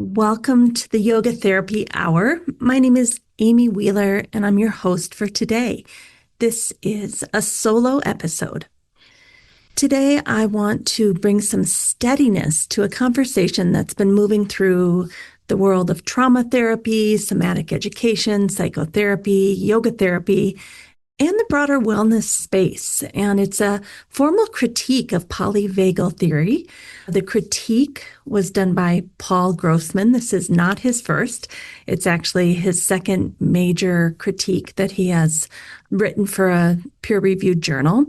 Welcome to the Yoga Therapy Hour. My name is Amy Wheeler, and I'm your host for today. This is a solo episode. Today, I want to bring some steadiness to a conversation that's been moving through the world of trauma therapy, somatic education, psychotherapy, yoga therapy, and the broader wellness space. And it's a formal critique of polyvagal theory. The critique was done by Paul Grossman. This is not his first. It's actually his second major critique that he has written for a peer-reviewed journal.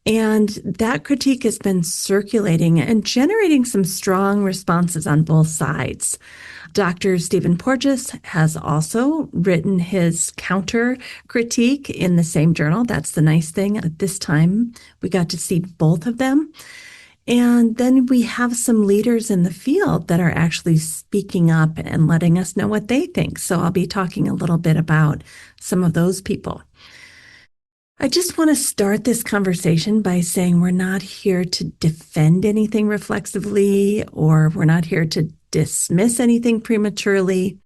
And that critique has been circulating and generating some strong responses on both sides. Dr. Stephen Porges has also written his counter critique in the same journal. That's the nice thing. At this time, we got to see both of them. And then we have some leaders in the field that are actually speaking up and letting us know what they think. So I'll be talking a little bit about some of those people. I just want to start this conversation by saying we're not here to defend anything reflexively, or we're not here to dismiss anything prematurely.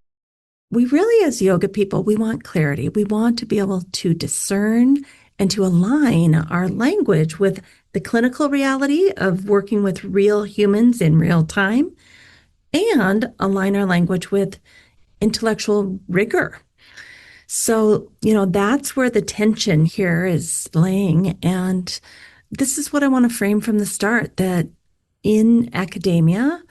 We really, as yoga people, we want clarity. We want to be able to discern and to align our language with the clinical reality of working with real humans in real time, and align our language with intellectual rigor. So, that's where the tension here is laying. And this is what I want to frame from the start, that in academia,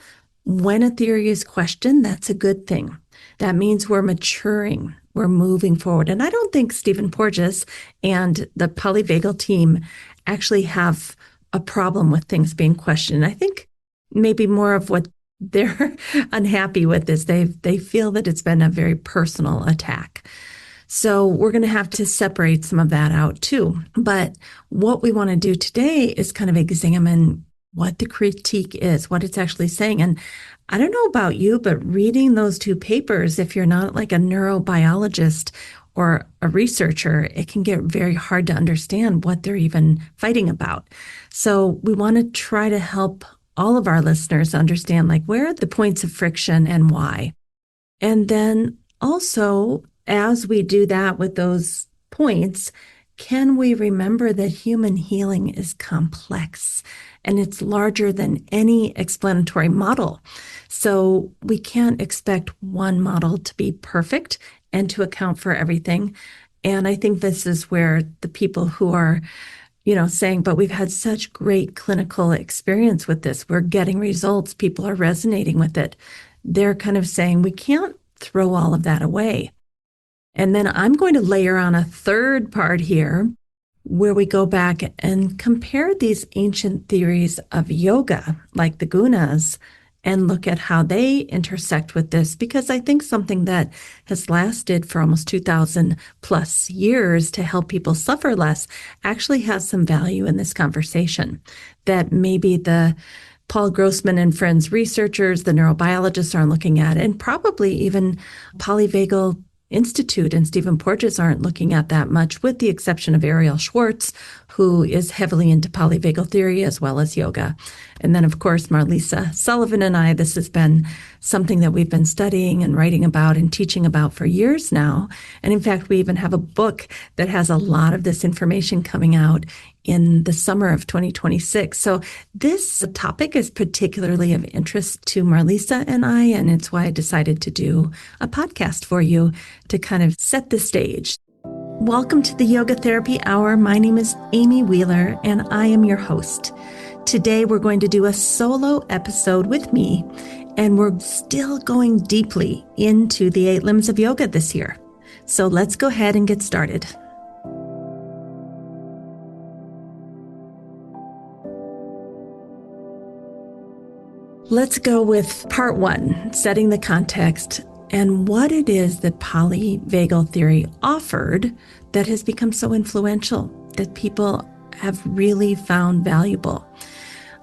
when a theory is questioned, that's a good thing. That means we're maturing, we're moving forward. And I don't think Stephen Porges and the polyvagal team actually have a problem with things being questioned. I think maybe more of what they're unhappy with is they feel that it's been a very personal attack. So we're going to have to separate some of that out too. But what we want to do today is kind of examine what the critique is, what it's actually saying. And I don't know about you, but reading those two papers, if you're not like a neurobiologist or a researcher, it can get very hard to understand what they're even fighting about. So we want to try to help all of our listeners understand, like, where are the points of friction and why. And then also, as we do that with those points, can we remember that human healing is complex and it's larger than any explanatory model? So we can't expect one model to be perfect and to account for everything. And I think this is where the people who are, saying, but we've had such great clinical experience with this, we're getting results, people are resonating with it. They're kind of saying we can't throw all of that away. And then I'm going to layer on a third part here where we go back and compare these ancient theories of yoga, like the Guṇas, and look at how they intersect with this, because I think something that has lasted for almost 2,000 plus years to help people suffer less actually has some value in this conversation that maybe the Paul Grossman and friends researchers, the neurobiologists aren't looking at, and probably even Polyvagal Institute and Stephen Porges aren't looking at that much, with the exception of Ariel Schwartz, who is heavily into polyvagal theory as well as yoga. And then, of course, Marlisa Sullivan and I, this has been something that we've been studying and writing about and teaching about for years now. And in fact, we even have a book that has a lot of this information coming out in the summer of 2026. So this topic is particularly of interest to Marlisa and I, and it's why I decided to do a podcast for you to kind of set the stage. Welcome to the Yoga Therapy Hour. My name is Amy Wheeler, and I am your host. Today, we're going to do a solo episode with me, and we're still going deeply into the 8 limbs of yoga this year. So let's go ahead and get started. Let's go with part 1, setting the context and what it is that polyvagal theory offered that has become so influential, that people have really found valuable.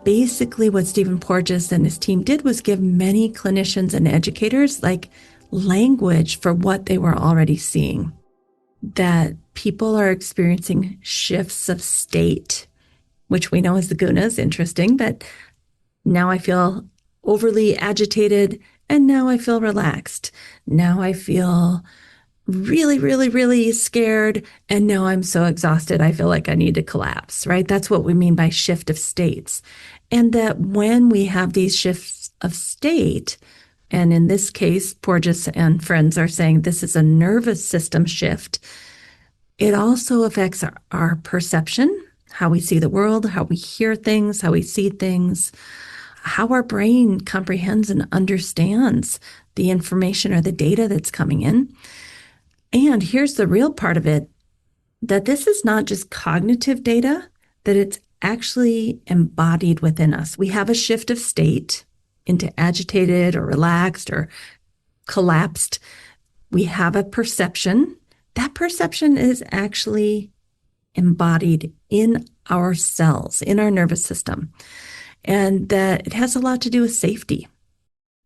Basically, what Stephen Porges and his team did was give many clinicians and educators language for what they were already seeing, that people are experiencing shifts of state, which we know is the Guṇas. Interesting, but now I feel overly agitated, And now I feel relaxed. Now I feel really, really, really scared. And now I'm so exhausted, I feel like I need to collapse, right? That's what we mean by shift of states. And that when we have these shifts of state, and in this case, Porges and friends are saying this is a nervous system shift, it also affects our perception, how we see the world, how we hear things, how we see things, how our brain comprehends and understands the information or the data that's coming in. And here's the real part of it, that this is not just cognitive data, that it's actually embodied within us. We have a shift of state into agitated or relaxed or collapsed. We have a perception. That perception is actually embodied in our cells, in our nervous system, and that it has a lot to do with safety.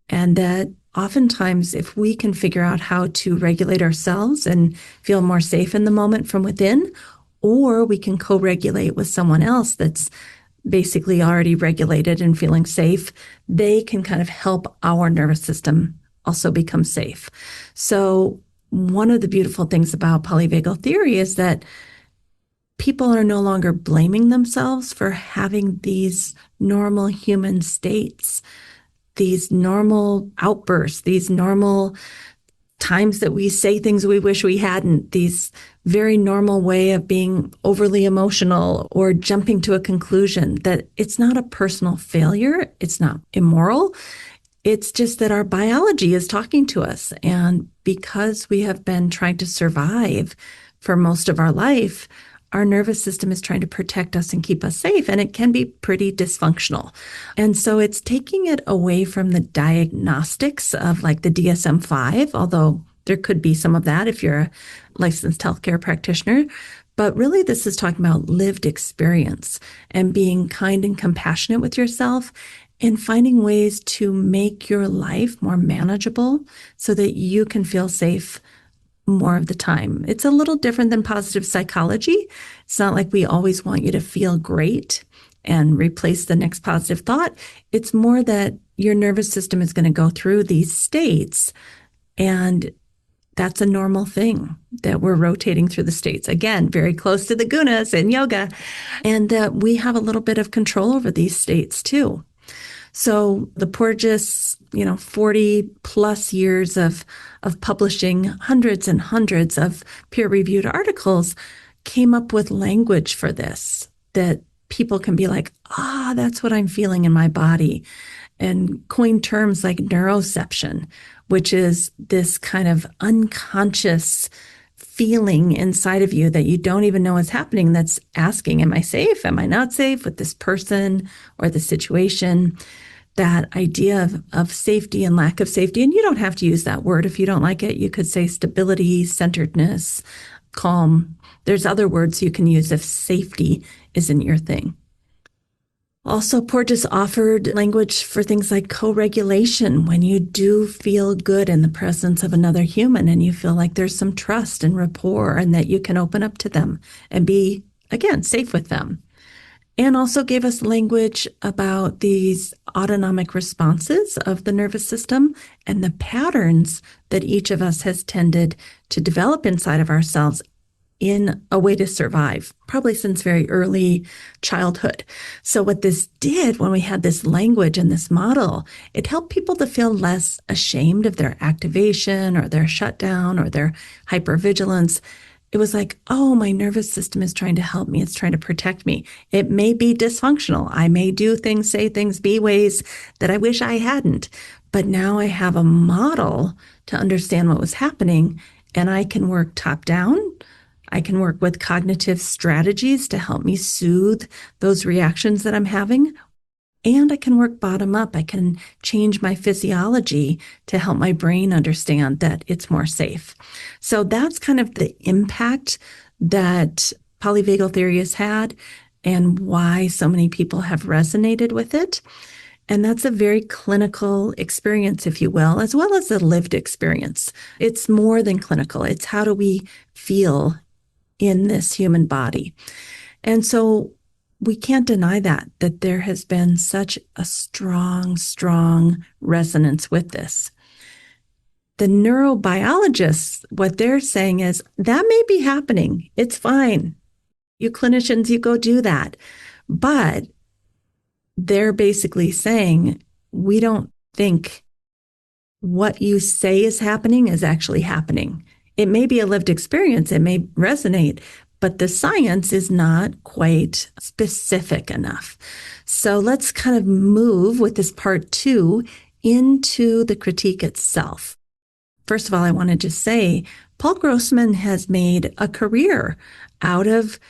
And that oftentimes, if we can figure out how to regulate ourselves and feel more safe in the moment from within, or we can co-regulate with someone else that's basically already regulated and feeling safe, they can kind of help our nervous system also become safe. So one of the beautiful things about polyvagal theory is that people are no longer blaming themselves for having these normal human states, these normal outbursts, these normal times that we say things we wish we hadn't, these very normal way of being overly emotional or jumping to a conclusion, that it's not a personal failure. It's not immoral. It's just that our biology is talking to us. And because we have been trying to survive for most of our life, our nervous system is trying to protect us and keep us safe, and it can be pretty dysfunctional. And so it's taking it away from the diagnostics of like the DSM-5, although there could be some of that if you're a licensed healthcare practitioner. But really, this is talking about lived experience and being kind and compassionate with yourself and finding ways to make your life more manageable so that you can feel safe more of the time. It's a little different than positive psychology. It's not like we always want you to feel great and replace the next positive thought. It's more that your nervous system is going to go through these states, and that's a normal thing, that we're rotating through the states. Again, very close to the Guṇas in yoga, and that we have a little bit of control over these states too. So the Porges, 40 plus years of publishing hundreds and hundreds of peer-reviewed articles came up with language for this, that people can be like, that's what I'm feeling in my body, and coined terms like neuroception, which is this kind of unconscious feeling inside of you that you don't even know is happening, that's asking, am I safe? Am I not safe with this person or the situation? That idea of safety and lack of safety. And you don't have to use that word if you don't like it. You could say stability, centeredness, calm. There's other words you can use if safety isn't your thing. Also, Porges offered language for things like co-regulation, when you do feel good in the presence of another human and you feel like there's some trust and rapport and that you can open up to them and be, again, safe with them. And also gave us language about these autonomic responses of the nervous system and the patterns that each of us has tended to develop inside of ourselves in a way to survive, probably since very early childhood. So what this did, when we had this language and this model, it helped people to feel less ashamed of their activation or their shutdown or their hypervigilance. It was like, my nervous system is trying to help me. It's trying to protect me. It may be dysfunctional. I may do things, say things, be ways that I wish I hadn't. But now I have a model to understand what was happening, and I can work top down. I can work with cognitive strategies to help me soothe those reactions that I'm having. And I can work bottom up. I can change my physiology to help my brain understand that it's more safe. So that's kind of the impact that polyvagal theory has had and why so many people have resonated with it. And that's a very clinical experience, if you will, as well as a lived experience. It's more than clinical. It's how do we feel in this human body. And so we can't deny that there has been such a strong resonance with this. The neurobiologists, what they're saying is that may be happening. It's fine. You clinicians, you go do that. But they're basically saying, we don't think what you say is happening is actually happening. It may be a lived experience, it may resonate, but the science is not quite specific enough. So let's kind of move with this part 2 into the critique itself. First of all, I want to just say, Paul Grossman has made a career out of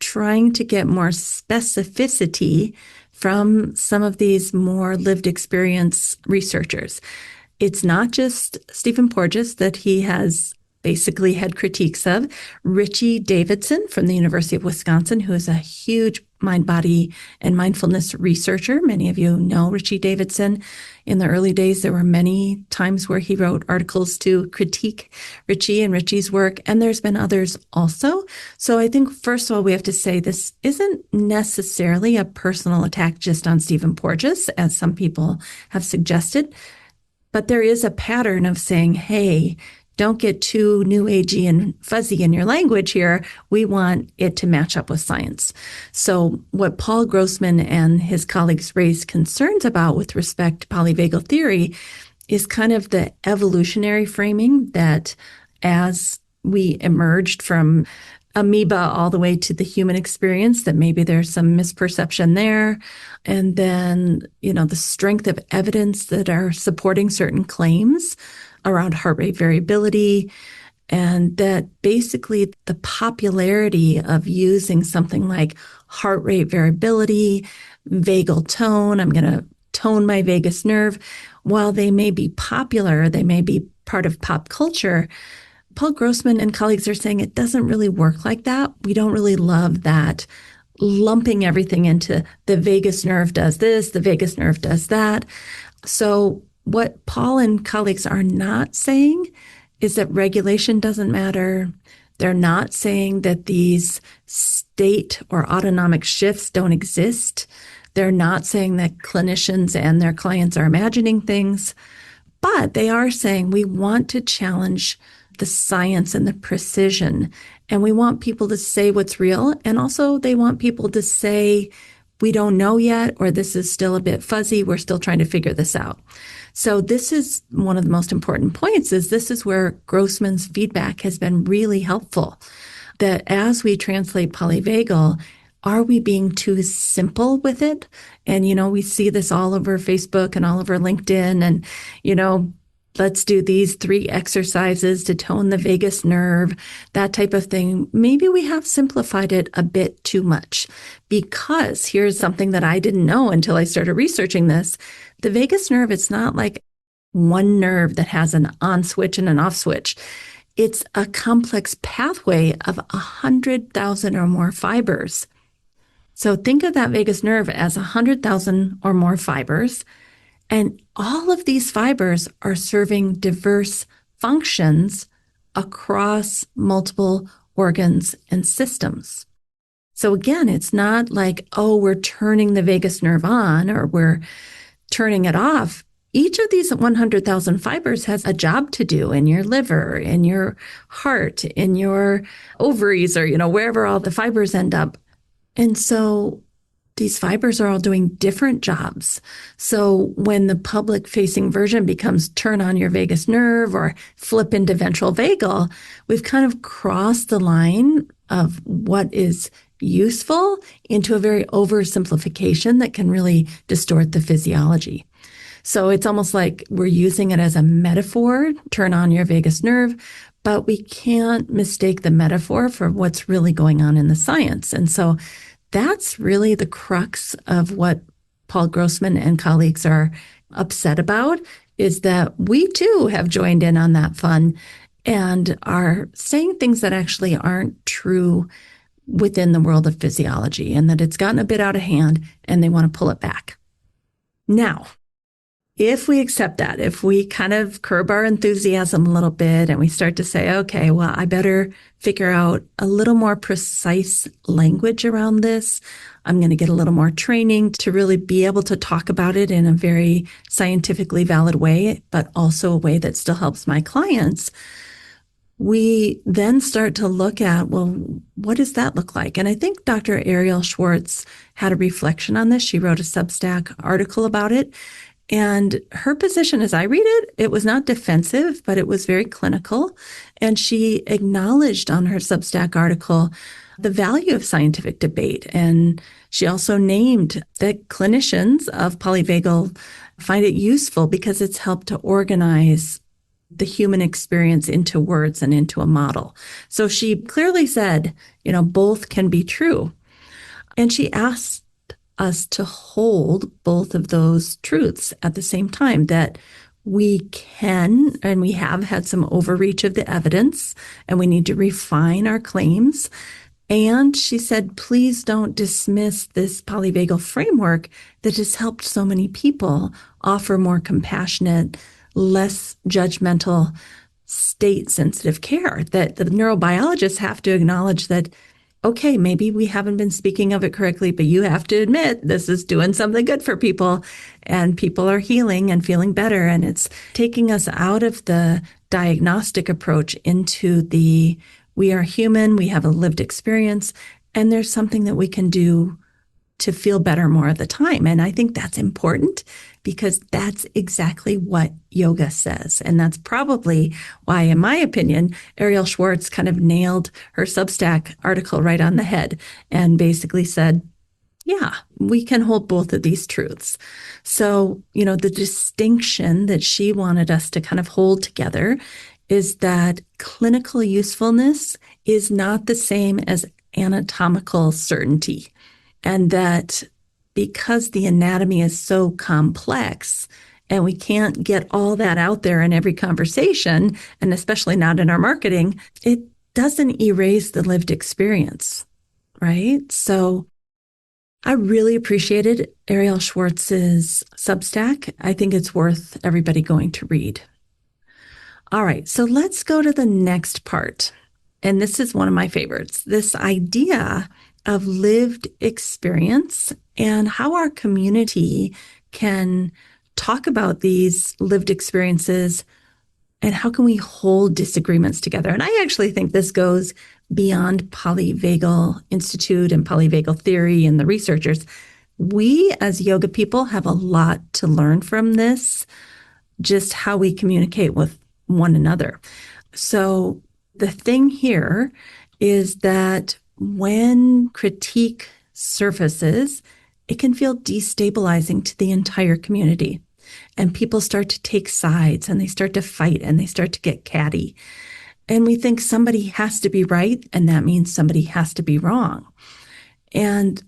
trying to get more specificity from some of these more lived experience researchers. It's not just Stephen Porges that he has basically had critiques of. Richie Davidson from the University of Wisconsin, who is a huge mind, body, and mindfulness researcher. Many of you know Richie Davidson. In the early days, there were many times where he wrote articles to critique Richie and Richie's work, and there's been others also. So I think, first of all, we have to say this isn't necessarily a personal attack just on Stephen Porges, as some people have suggested, but there is a pattern of saying, hey, don't get too new agey and fuzzy in your language here. We want it to match up with science. So what Paul Grossman and his colleagues raised concerns about with respect to polyvagal theory is kind of the evolutionary framing that as we emerged from amoeba all the way to the human experience, that maybe there's some misperception there. And then, the strength of evidence that are supporting certain claims around heart rate variability, and that basically the popularity of using something like heart rate variability, vagal tone, I'm going to tone my vagus nerve, while they may be popular, they may be part of pop culture, Paul Grossman and colleagues are saying it doesn't really work like that. We don't really love that lumping everything into the vagus nerve does this, the vagus nerve does that. So what Paul and colleagues are not saying is that regulation doesn't matter. They're not saying that these state or autonomic shifts don't exist. They're not saying that clinicians and their clients are imagining things, but they are saying we want to challenge the science and the precision, and we want people to say what's real, and also they want people to say, we don't know yet, or this is still a bit fuzzy, we're still trying to figure this out. So this is one of the most important points, is this is where Grossman's feedback has been really helpful, that as we translate polyvagal, are we being too simple with it? And, we see this all over Facebook and all over LinkedIn, and, let's do these 3 exercises to tone the vagus nerve, that type of thing. Maybe we have simplified it a bit too much, because here's something that I didn't know until I started researching this. The vagus nerve, it's not like one nerve that has an on switch and an off switch. It's a complex pathway of 100,000 or more fibers. So think of that vagus nerve as 100,000 or more fibers. And all of these fibers are serving diverse functions across multiple organs and systems. So again, it's not like, we're turning the vagus nerve on or we're turning it off. Each of these 100,000 fibers has a job to do in your liver, in your heart, in your ovaries, or, wherever all the fibers end up. And so these fibers are all doing different jobs. So when the public-facing version becomes turn on your vagus nerve or flip into ventral vagal, we've kind of crossed the line of what is useful into a very oversimplification that can really distort the physiology. So it's almost like we're using it as a metaphor, turn on your vagus nerve, but we can't mistake the metaphor for what's really going on in the science. And so that's really the crux of what Paul Grossman and colleagues are upset about, is that we too have joined in on that fun and are saying things that actually aren't true within the world of physiology, and that it's gotten a bit out of hand and they want to pull it back. Now, if we accept that, if we kind of curb our enthusiasm a little bit and we start to say, okay, well, I better figure out a little more precise language around this. I'm going to get a little more training to really be able to talk about it in a very scientifically valid way, but also a way that still helps my clients. We then start to look at, well, what does that look like? And I think Dr. Ariel Schwartz had a reflection on this. She wrote a Substack article about it. And her position, as I read it, it was not defensive, but it was very clinical. And she acknowledged on her Substack article the value of scientific debate. And she also named that clinicians of polyvagal find it useful because it's helped to organize the human experience into words and into a model. So she clearly said, both can be true. And she asked us to hold both of those truths at the same time, that we can, and we have had some overreach of the evidence, and we need to refine our claims. And she said, please don't dismiss this polyvagal framework that has helped so many people offer more compassionate, less judgmental, state-sensitive care, that the neurobiologists have to acknowledge that, okay, maybe we haven't been speaking of it correctly, but you have to admit this is doing something good for people, and people are healing and feeling better. And it's taking us out of the diagnostic approach into the, we are human, we have a lived experience, and there's something that we can do to feel better more of the time. And I think that's important because that's exactly what yoga says. And that's probably why, in my opinion, Ariel Schwartz kind of nailed her Substack article right on the head and basically said, yeah, we can hold both of these truths. So, the distinction that she wanted us to kind of hold together is that clinical usefulness is not the same as anatomical certainty. And that because the anatomy is so complex and we can't get all that out there in every conversation, and especially not in our marketing, it doesn't erase the lived experience, right? So I really appreciated Ariel Schwartz's Substack. I think it's worth everybody going to read. All right, so let's go to the next part. And this is one of my favorites, this idea of lived experience and how our community can talk about these lived experiences and how can we hold disagreements together. And I actually think this goes beyond Polyvagal Institute and Polyvagal Theory and the researchers. We as yoga people have a lot to learn from this, just how we communicate with one another. So the thing here is that when critique surfaces, it can feel destabilizing to the entire community. And people start to take sides and they start to fight and they start to get catty. And we think somebody has to be right, and that means somebody has to be wrong. And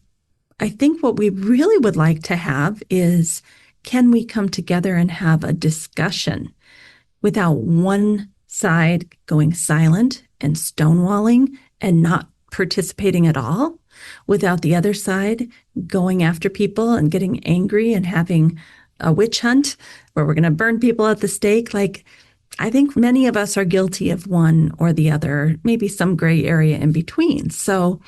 I think what we really would like to have is, can we come together and have a discussion without one side going silent and stonewalling and not participating at all, without the other side going after people and getting angry and having a witch hunt where we're going to burn people at the stake? Like, I think many of us are guilty of one or the other, maybe some gray area in between. So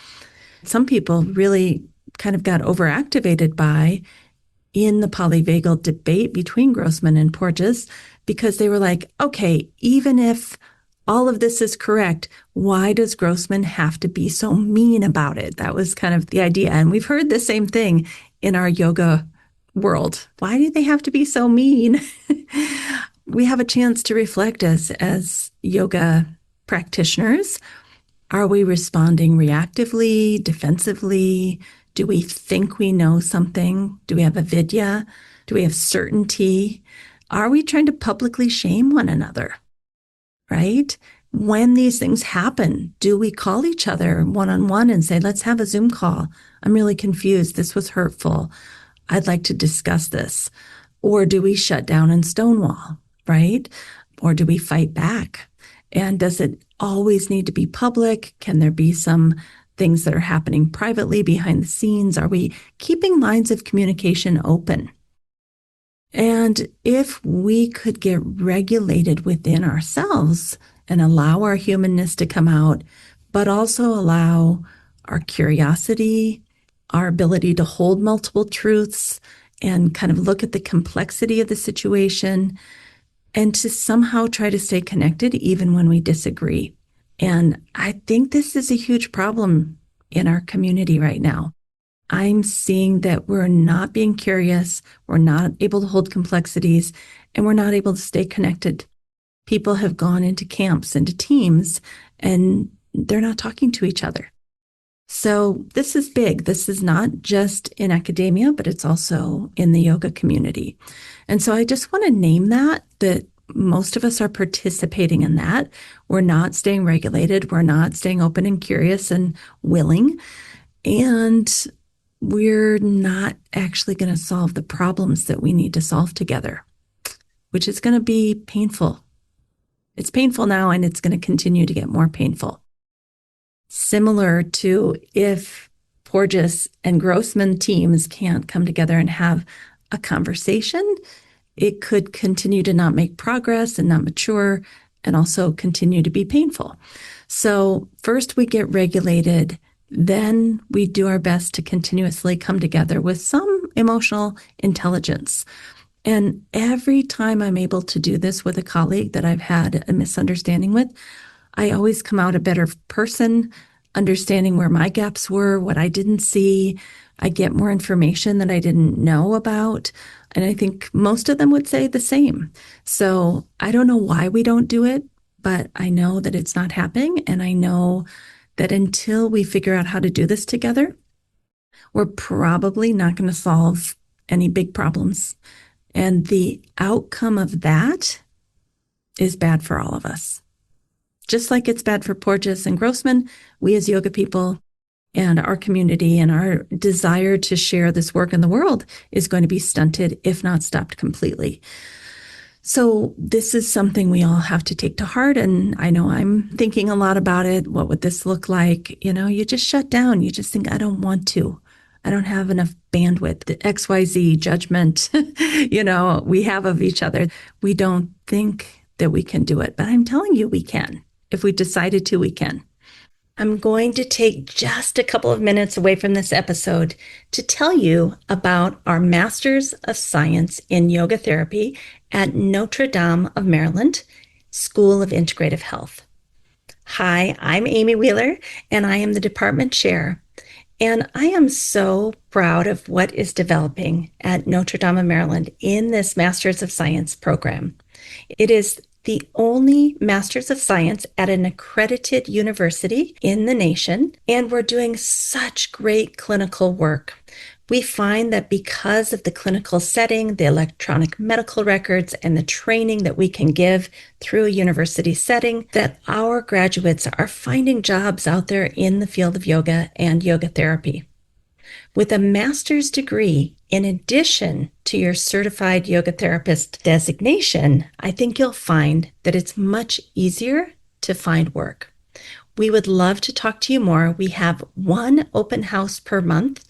some people really kind of got overactivated by in the polyvagal debate between Grossman and Porges, because they were like, okay, even if all of this is correct, why does Grossman have to be so mean about it? That was kind of the idea. And we've heard the same thing in our yoga world. Why do they have to be so mean? We have a chance to reflect as yoga practitioners. Are we responding reactively, defensively? Do we think we know something? Do we have avidya? Do we have certainty? Are we trying to publicly shame one another? Right? When these things happen, do we call each other one-on-one and say, let's have a Zoom call? I'm really confused. This was hurtful. I'd like to discuss this. Or do we shut down and stonewall, right? Or do we fight back? And does it always need to be public? Can there be some things that are happening privately behind the scenes? Are we keeping lines of communication open? And if we could get regulated within ourselves and allow our humanness to come out, but also allow our curiosity, our ability to hold multiple truths and kind of look at the complexity of the situation and to somehow try to stay connected even when we disagree. And I think this is a huge problem in our community right now. I'm seeing that we're not being curious, we're not able to hold complexities, and we're not able to stay connected. People have gone into camps, into teams, and they're not talking to each other. So this is big. This is not just in academia, but it's also in the yoga community. And so I just want to name that most of us are participating in that. We're not staying regulated. We're not staying open and curious and willing. And we're not actually going to solve the problems that we need to solve together, which is going to be painful. It's painful now, and it's going to continue to get more painful. Similar to if Porges and Grossman teams can't come together and have a conversation, it could continue to not make progress and not mature and also continue to be painful. So first we get regulated, then we do our best to continuously come together with some emotional intelligence. And every time I'm able to do this with a colleague that I've had a misunderstanding with, I always come out a better person, understanding where my gaps were, what I didn't see. I get more information that I didn't know about. And I think most of them would say the same. So I don't know why we don't do it, but I know that it's not happening. And I know that until we figure out how to do this together, we're probably not going to solve any big problems. And the outcome of that is bad for all of us. Just like it's bad for Porges and Grossman, we as yoga people and our community and our desire to share this work in the world is going to be stunted, if not stopped completely. So this is something we all have to take to heart. And I know I'm thinking a lot about it. What would this look like? You just shut down. You just think, I don't want to. I don't have enough bandwidth, the XYZ judgment, we have of each other. We don't think that we can do it, but I'm telling you, we can. If we decided to, we can. I'm going to take just a couple of minutes away from this episode to tell you about our Masters of Science in Yoga Therapy at Notre Dame of Maryland School of Integrative Health. Hi, I'm Amy Wheeler, and I am the department chair. And I am so proud of what is developing at Notre Dame of Maryland in this Masters of Science program. It is the only Masters of Science at an accredited university in the nation, and we're doing such great clinical work. We find that because of the clinical setting, the electronic medical records, and the training that we can give through a university setting, that our graduates are finding jobs out there in the field of yoga and yoga therapy. With a master's degree, in addition to your certified yoga therapist designation, I think you'll find that it's much easier to find work. We would love to talk to you more. We have one open house per month.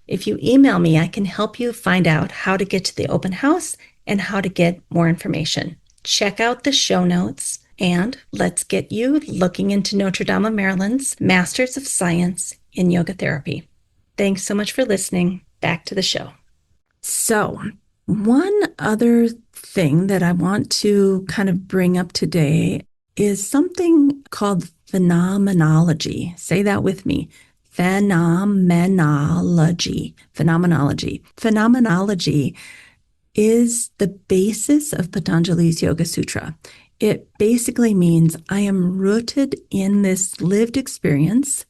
If you email me, I can help you find out how to get to the open house and how to get more information. Check out the show notes, and let's get you looking into Notre Dame of Maryland's Masters of Science in Yoga Therapy. Thanks so much for listening. Back to the show. So, one other thing that I want to kind of bring up today is something called phenomenology. Say that with me. Phenomenology. Phenomenology. Phenomenology is the basis of Patanjali's Yoga Sutra. It basically means I am rooted in this lived experience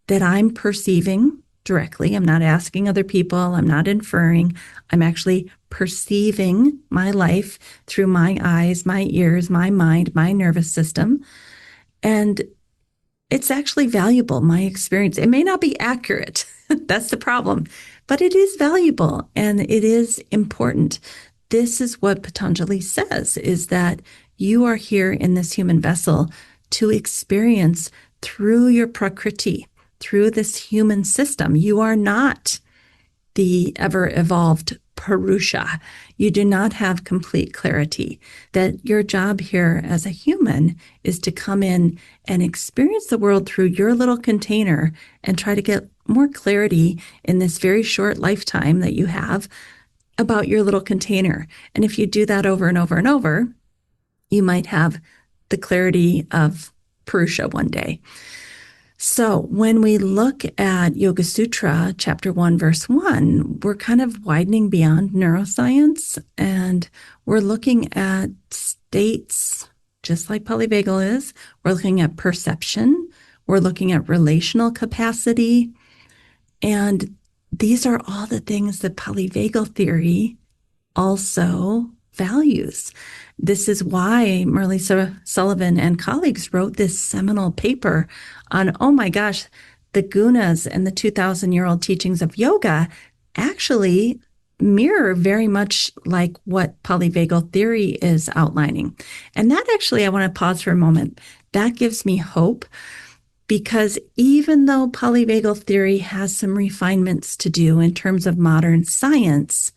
that I'm perceiving directly. I'm not asking other people. I'm not inferring. I'm actually perceiving my life through my eyes, my ears, my mind, my nervous system. And it's actually valuable, my experience. It may not be accurate. That's the problem. But it is valuable and it is important. This is what Patanjali says, is that you are here in this human vessel to experience through your prakriti, through this human system. You are not the ever-evolved Purusha. You do not have complete clarity. That your job here as a human is to come in and experience the world through your little container and try to get more clarity in this very short lifetime that you have about your little container. And if you do that over and over and over, you might have the clarity of Purusha one day. So when we look at Yoga Sutra, chapter 1, verse 1, we're kind of widening beyond neuroscience, and we're looking at states, just like polyvagal is. We're looking at perception. We're looking at relational capacity. And these are all the things that polyvagal theory also values. This is why Marlisa Sullivan and colleagues wrote this seminal paper on, oh my gosh, the Guṇas and the 2,000-year-old teachings of yoga actually mirror very much like what polyvagal theory is outlining. And that actually, I want to pause for a moment. That gives me hope, because even though polyvagal theory has some refinements to do in terms of modern science,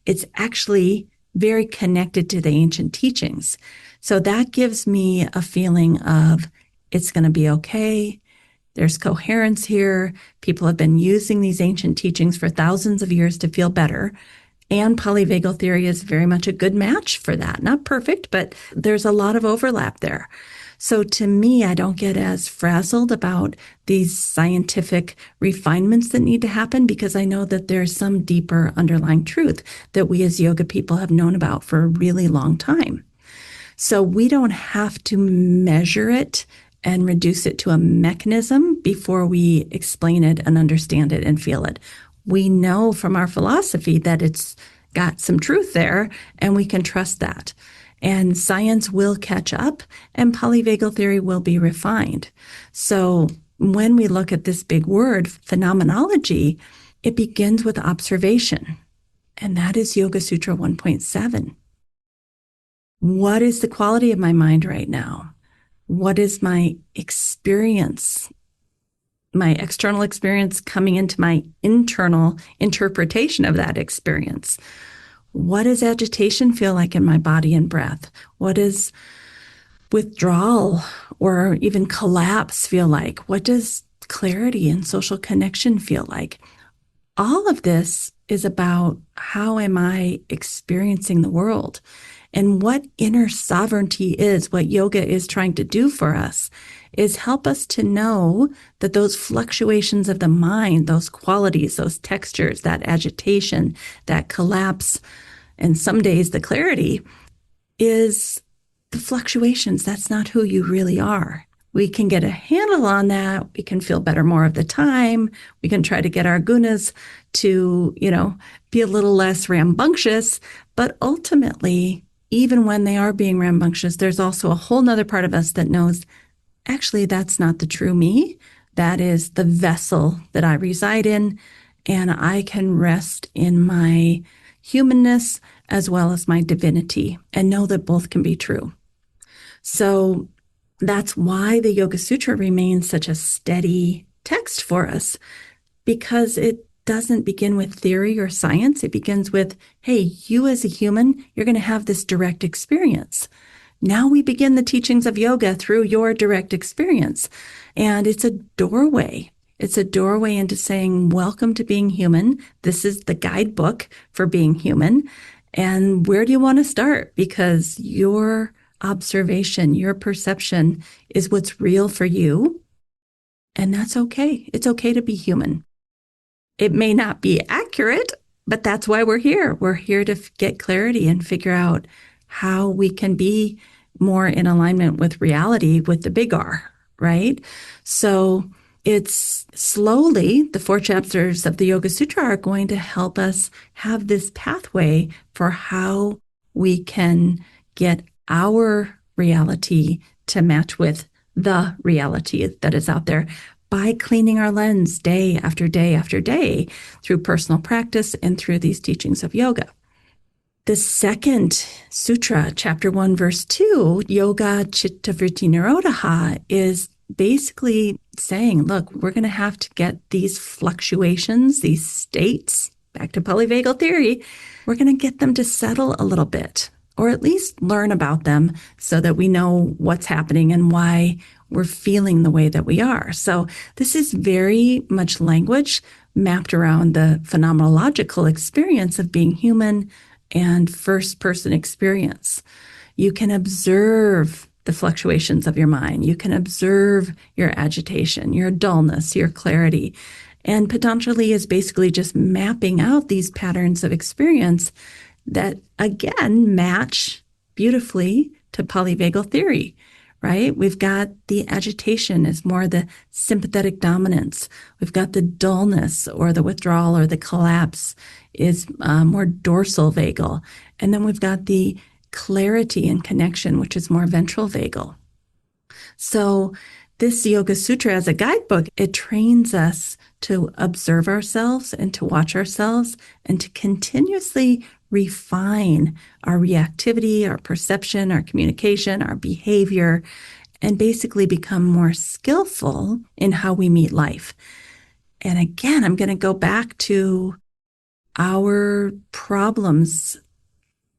it's actually very connected to the ancient teachings. So that gives me a feeling of it's going to be okay. There's coherence here. People have been using these ancient teachings for thousands of years to feel better. And polyvagal theory is very much a good match for that. Not perfect, but there's a lot of overlap there. So to me, I don't get as frazzled about these scientific refinements that need to happen, because I know that there's some deeper underlying truth that we as yoga people have known about for a really long time. So we don't have to measure it and reduce it to a mechanism before we explain it and understand it and feel it. We know from our philosophy that it's got some truth there, and we can trust that. And science will catch up, and polyvagal theory will be refined. So when we look at this big word, phenomenology, it begins with observation. And that is Yoga Sutra 1.7. What is the quality of my mind right now? What is my experience? My external experience coming into my internal interpretation of that experience. What does agitation feel like in my body and breath? What does withdrawal or even collapse feel like? What does clarity and social connection feel like? All of this is about how am I experiencing the world, and what inner sovereignty is. What yoga is trying to do for us is help us to know that those fluctuations of the mind, those qualities, those textures, that agitation, that collapse, and some days the clarity, is the fluctuations. That's not who you really are. We can get a handle on that. We can feel better more of the time. We can try to get our gunas to, be a little less rambunctious. But ultimately, even when they are being rambunctious, there's also a whole nother part of us that knows, actually, that's not the true me. That is the vessel that I reside in. And I can rest in my humanness as well as my divinity and know that both can be true. So that's why the Yoga Sutra remains such a steady text for us, because it doesn't begin with theory or science. It begins with, hey, you as a human, you're going to have this direct experience. Now we begin the teachings of yoga through your direct experience. And it's a doorway. It's a doorway into saying, welcome to being human. This is the guidebook for being human. And where do you want to start? Because your observation, your perception is what's real for you. And that's okay. It's okay to be human. It may not be accurate, but that's why we're here. We're here to get clarity and figure out how we can be more in alignment with reality, with the big R, right? So it's slowly, the 4 chapters of the Yoga Sutra are going to help us have this pathway for how we can get our reality to match with the reality that is out there by cleaning our lens day after day after day through personal practice and through these teachings of yoga. The second sutra, chapter 1, verse 2, Yoga Chitta Vritti Nirodha, is basically saying, look, we're going to have to get these fluctuations, these states back to polyvagal theory, we're going to get them to settle a little bit, or at least learn about them so that we know what's happening and why we're feeling the way that we are. So this is very much language mapped around the phenomenological experience of being human and first-person experience. You can observe the fluctuations of your mind. You can observe your agitation, your dullness, your clarity. And Patanjali is basically just mapping out these patterns of experience that, again, match beautifully to polyvagal theory, right? We've got the agitation is more the sympathetic dominance. We've got the dullness or the withdrawal or the collapse is more dorsal vagal. And then we've got the clarity and connection, which is more ventral vagal. So this Yoga Sutra as a guidebook, it trains us to observe ourselves and to watch ourselves and to continuously refine our reactivity, our perception, our communication, our behavior, and basically become more skillful in how we meet life. And again, I'm going to go back to our problems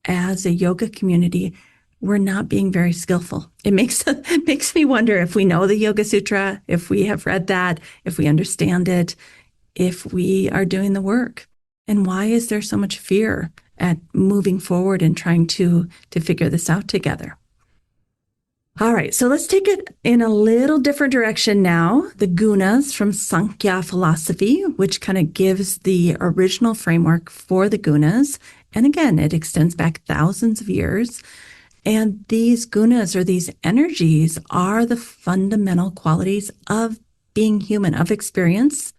as a yoga community. We're not being very skillful. It makes me wonder if we know the Yoga Sutra, if we have read that, if we understand it, if we are doing the work. And why is there so much fear at moving forward and trying to figure this out together? All right, so let's take it in a little different direction now. The Guṇas from Sankhya philosophy, which kind of gives the original framework for the Guṇas. And again, it extends back thousands of years. And these gunas, or these energies, are the fundamental qualities of being human, of experience.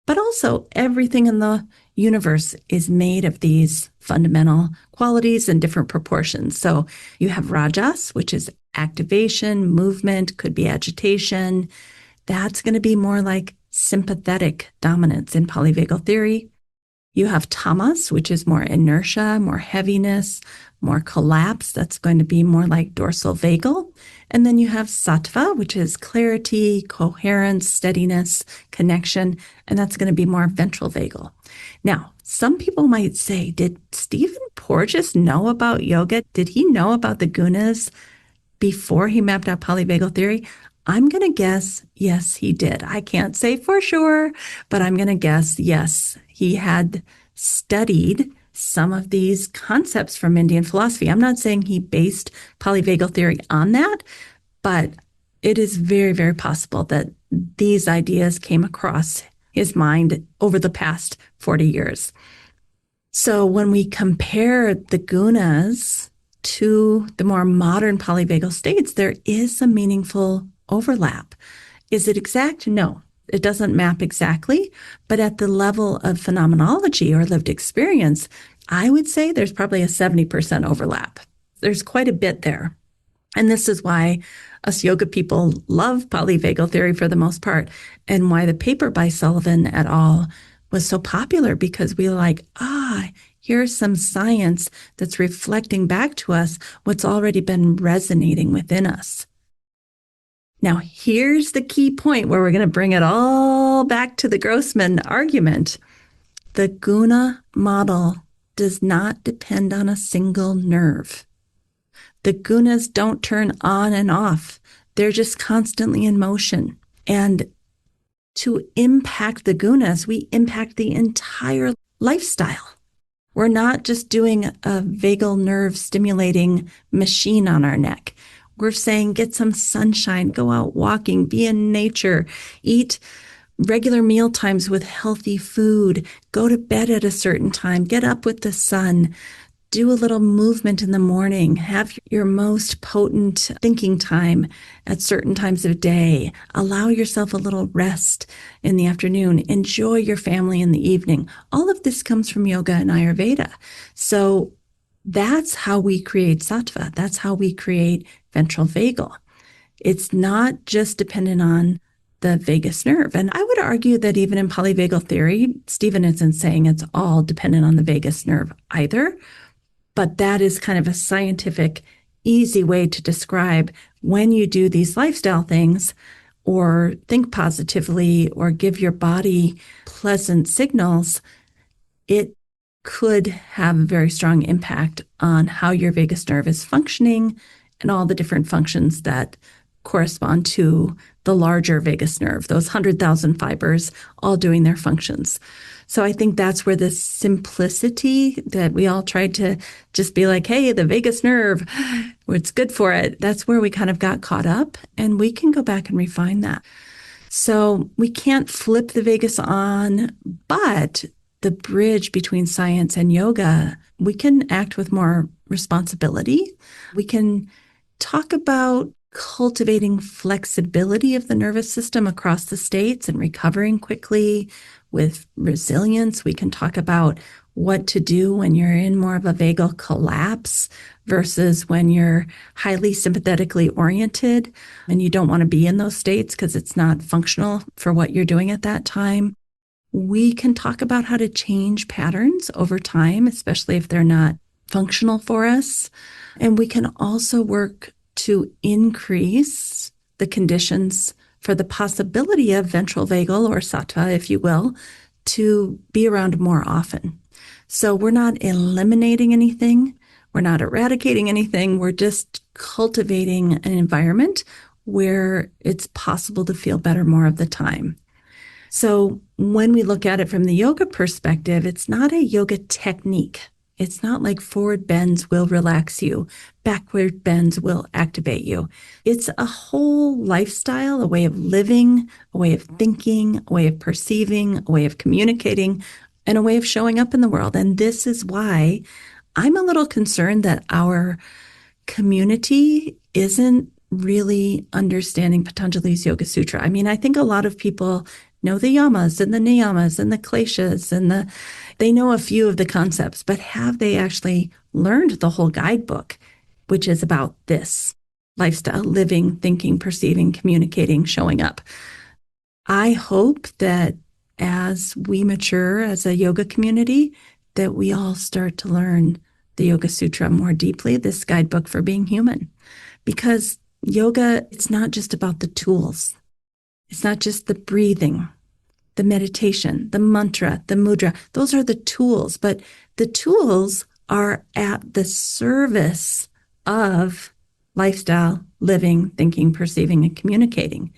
But also everything in the universe is made of these fundamental qualities in different proportions. So you have rajas, which is activation, movement, could be agitation. That's going to be more like sympathetic dominance in polyvagal theory. You have tamas, which is more inertia, more heaviness, more collapse. That's going to be more like dorsal vagal. And then you have sattva, which is clarity, coherence, steadiness, connection, and that's going to be more ventral vagal. Now, some people might say, did Stephen Porges know about yoga? Did he know about the gunas before he mapped out polyvagal theory? I'm going to guess, yes, he did. I can't say for sure, but I'm going to guess, yes, he had studied some of these concepts from Indian philosophy. I'm not saying he based polyvagal theory on that, but it is very, very possible that these ideas came across his mind over the past 40 years. So when we compare the gunas to the more modern polyvagal states, there is a meaningful overlap. Is it exact? No, it doesn't map exactly, but at the level of phenomenology or lived experience, I would say there's probably a 70% overlap. There's quite a bit there. And this is why us yoga people love polyvagal theory for the most part, and why the paper by Sullivan et al. Was so popular, because we were like, here's some science that's reflecting back to us what's already been resonating within us. Now, here's the key point where we're going to bring it all back to the Grossman argument. The guna model does not depend on a single nerve. The gunas don't turn on and off. They're just constantly in motion. And to impact the gunas, we impact the entire lifestyle. We're not just doing a vagal nerve stimulating machine on our neck. We're saying get some sunshine, go out walking, be in nature, eat regular meal times with healthy food, go to bed at a certain time, get up with the sun, do a little movement in the morning, have your most potent thinking time at certain times of day, allow yourself a little rest in the afternoon, enjoy your family in the evening. All of this comes from yoga and Ayurveda. So that's how we create sattva. That's how we create ventral vagal. It's not just dependent on the vagus nerve. And I would argue that even in polyvagal theory, Stephen isn't saying it's all dependent on the vagus nerve either. But that is kind of a scientific, easy way to describe when you do these lifestyle things, or think positively, or give your body pleasant signals, it could have a very strong impact on how your vagus nerve is functioning and all the different functions that correspond to the larger vagus nerve, those 100,000 fibers all doing their functions. So I think that's where the simplicity that we all tried to just be like, hey, the vagus nerve, it's good for it. That's where we kind of got caught up, and we can go back and refine that. So we can't flip the vagus on, but the bridge between science and yoga, we can act with more responsibility. We can talk about cultivating flexibility of the nervous system across the states and recovering quickly with resilience. We can talk about what to do when you're in more of a vagal collapse versus when you're highly sympathetically oriented and you don't want to be in those states because it's not functional for what you're doing at that time. We can talk about how to change patterns over time, especially if they're not functional for us. And we can also work to increase the conditions for the possibility of ventral vagal or sattva, if you will, to be around more often. So we're not eliminating anything. We're not eradicating anything. We're just cultivating an environment where it's possible to feel better more of the time. So when we look at it from the yoga perspective, it's not a yoga technique. It's not like forward bends will relax you, backward bends will activate you. It's a whole lifestyle, a way of living, a way of thinking, a way of perceiving, a way of communicating, and a way of showing up in the world. And this is why I'm a little concerned that our community isn't really understanding Patanjali's Yoga Sutra. I mean, I think a lot of people know the yamas and the niyamas and the kleshas and they know a few of the concepts, but have they actually learned the whole guidebook, which is about this lifestyle, living, thinking, perceiving, communicating, showing up? I hope that as we mature as a yoga community, that we all start to learn the Yoga Sutra more deeply, this guidebook for being human. Because yoga, it's not just about the tools. It's not just the breathing, the meditation, the mantra, the mudra. Those are the tools, but the tools are at the service of lifestyle, living, thinking, perceiving, and communicating,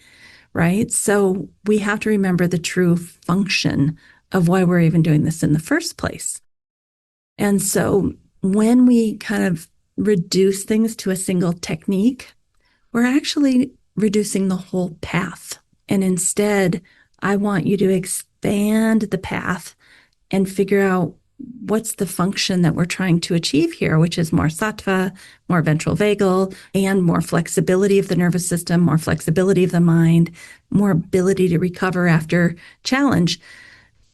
right? So we have to remember the true function of why we're even doing this in the first place. And so when we kind of reduce things to a single technique, we're actually reducing the whole path. And instead, I want you to expand the path and figure out what's the function that we're trying to achieve here, which is more sattva, more ventral vagal, and more flexibility of the nervous system, more flexibility of the mind, more ability to recover after challenge.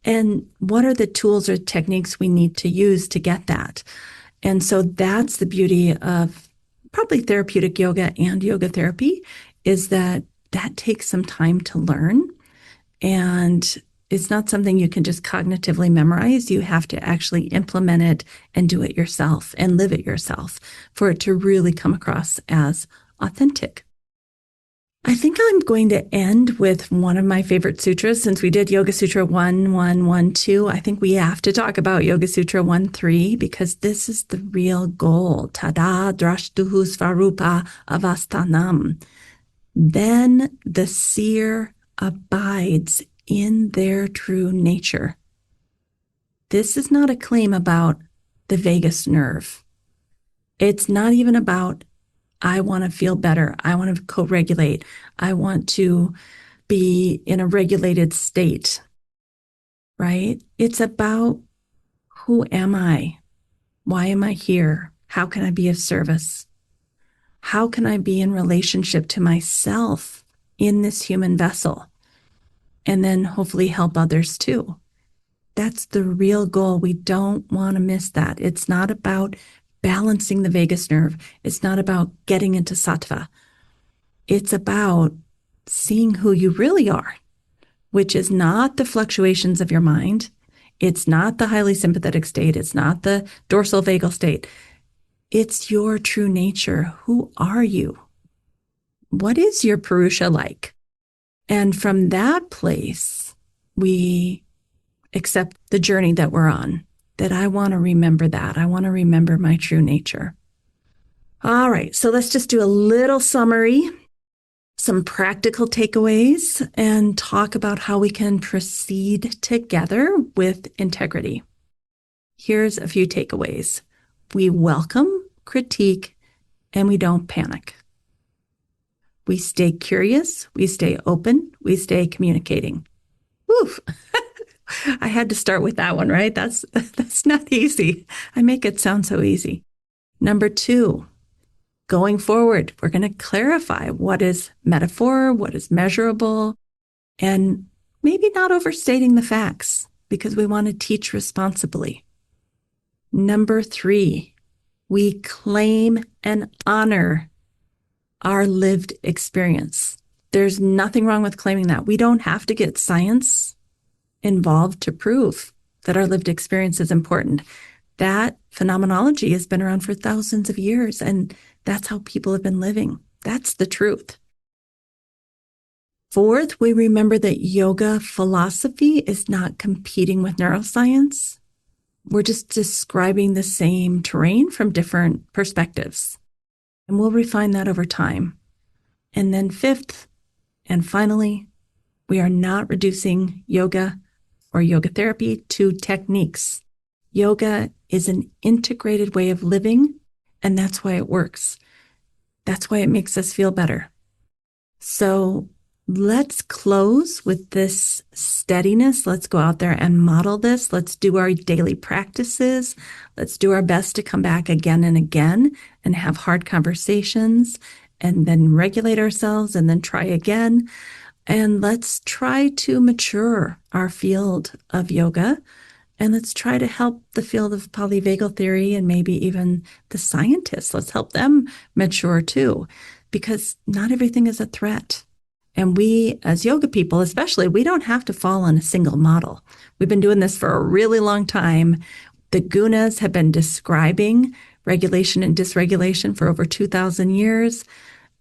And what are the tools or techniques we need to use to get that? And so that's the beauty of probably therapeutic yoga and yoga therapy, is that takes some time to learn. And it's not something you can just cognitively memorize. You have to actually implement it and do it yourself and live it yourself for it to really come across as authentic. I think I'm going to end with one of my favorite sutras. Since we did Yoga Sutra 1.1.1.2, I think we have to talk about Yoga Sutra 1.3 because this is the real goal. Tada drashtuhu svarupa avasthanam. Then the seer abides in their true nature. This is not a claim about the vagus nerve. It's not even about, I want to feel better. I want to co-regulate. I want to be in a regulated state, right? It's about, who am I? Why am I here? How can I be of service? How can I be in relationship to myself in this human vessel? And then hopefully help others too. That's the real goal. We don't want to miss that. It's not about balancing the vagus nerve. It's not about getting into sattva. It's about seeing who you really are, which is not the fluctuations of your mind. It's not the highly sympathetic state. It's not the dorsal vagal state. It's your true nature. Who are you? What is your Purusha like? And from that place, we accept the journey that we're on. that I want to remember that. I want to remember my true nature. All right, so let's just do a little summary, some practical takeaways, and talk about how we can proceed together with integrity. Here's a few takeaways. We welcome critique, and we don't panic. We stay curious, we stay open, we stay communicating. Oof. I had to start with that one, right? That's not easy. I make it sound so easy. Number 2, going forward, we're going to clarify what is metaphor, what is measurable, and maybe not overstating the facts because we want to teach responsibly. Number 3, we claim and honor our lived experience. There's nothing wrong with claiming that. We don't have to get science involved to prove that our lived experience is important. That phenomenology has been around for thousands of years, and that's how people have been living. That's the truth. Fourth, we remember that yoga philosophy is not competing with neuroscience. We're just describing the same terrain from different perspectives. And we'll refine that over time. And then fifth, and finally, we are not reducing yoga or yoga therapy to techniques. Yoga is an integrated way of living, and that's why it works. That's why it makes us feel better. So let's close with this steadiness. Let's go out there and model this. Let's do our daily practices. Let's do our best to come back again and again and have hard conversations and then regulate ourselves and then try again. And let's try to mature our field of yoga. And let's try to help the field of polyvagal theory and maybe even the scientists. Let's help them mature too, because not everything is a threat. And we, as yoga people especially, we don't have to fall on a single model. We've been doing this for a really long time. The Guṇas have been describing regulation and dysregulation for over 2,000 years.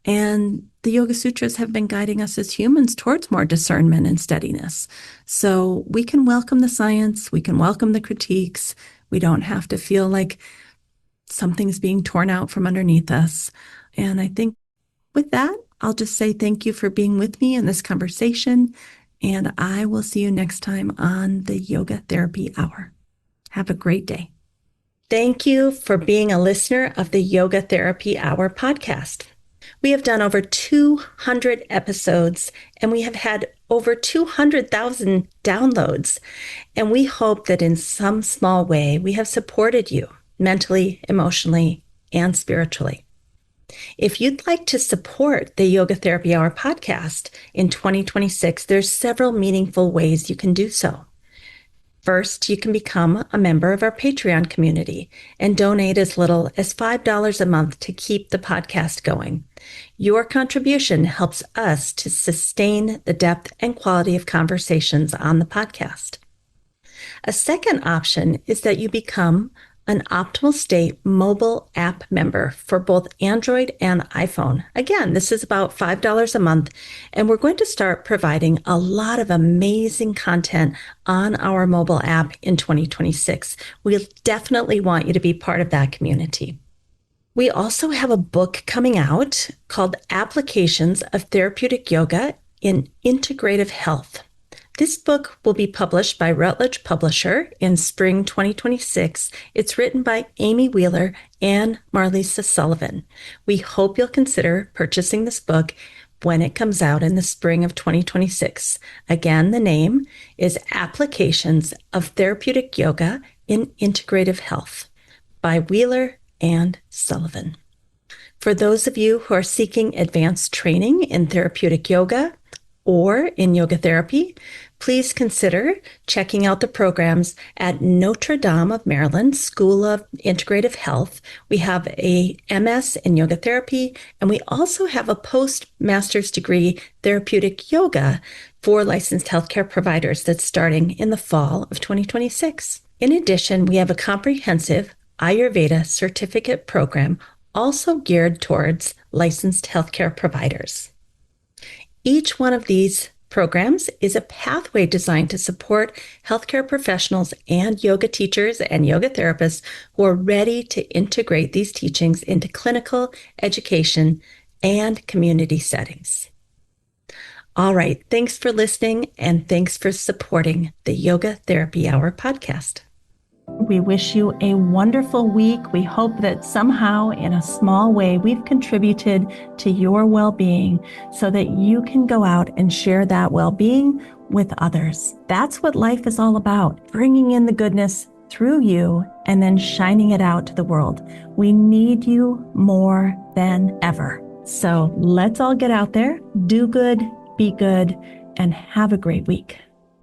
And the Yoga Sutras have been guiding us as humans towards more discernment and steadiness. So we can welcome the science, we can welcome the critiques. We don't have to feel like something's being torn out from underneath us. And I think with that, I'll just say thank you for being with me in this conversation. And I will see you next time on the Yoga Therapy Hour. Have a great day. Thank you for being a listener of the Yoga Therapy Hour podcast. We have done over 200 episodes, and we have had over 200,000 downloads. And we hope that in some small way, we have supported you mentally, emotionally, and spiritually. If you'd like to support the Yoga Therapy Hour podcast in 2026, there's several meaningful ways you can do so. First, you can become a member of our Patreon community and donate as little as $5 a month to keep the podcast going. Your contribution helps us to sustain the depth and quality of conversations on the podcast. A second option is that you become an Optimal State mobile app member for both Android and iPhone. Again, this is about $5 a month, and we're going to start providing a lot of amazing content on our mobile app in 2026. We definitely want you to be part of that community. We also have a book coming out called Applications of Therapeutic Yoga in Integrative Health. This book will be published by Routledge Publisher in spring 2026. It's written by Amy Wheeler and Marlisa Sullivan. We hope you'll consider purchasing this book when it comes out in the spring of 2026. Again, the name is Applications of Therapeutic Yoga in Integrative Health by Wheeler and Sullivan. For those of you who are seeking advanced training in therapeutic yoga or in yoga therapy, please consider checking out the programs at Notre Dame of Maryland School of Integrative Health. We have a MS in yoga therapy, and we also have a postmaster's degree therapeutic yoga for licensed healthcare providers that's starting in the fall of 2026. In addition, we have a comprehensive Ayurveda certificate program also geared towards licensed healthcare providers. Each one of these Programs is a pathway designed to support healthcare professionals and yoga teachers and yoga therapists who are ready to integrate these teachings into clinical, education, and community settings. All right, thanks for listening, and thanks for supporting the Yoga Therapy Hour podcast. We wish you a wonderful week. We hope that somehow, in a small way, we've contributed to your well-being so that you can go out and share that well-being with others. That's what life is all about, bringing in the goodness through you and then shining it out to the world. We need you more than ever. So let's all get out there, do good, be good, and have a great week.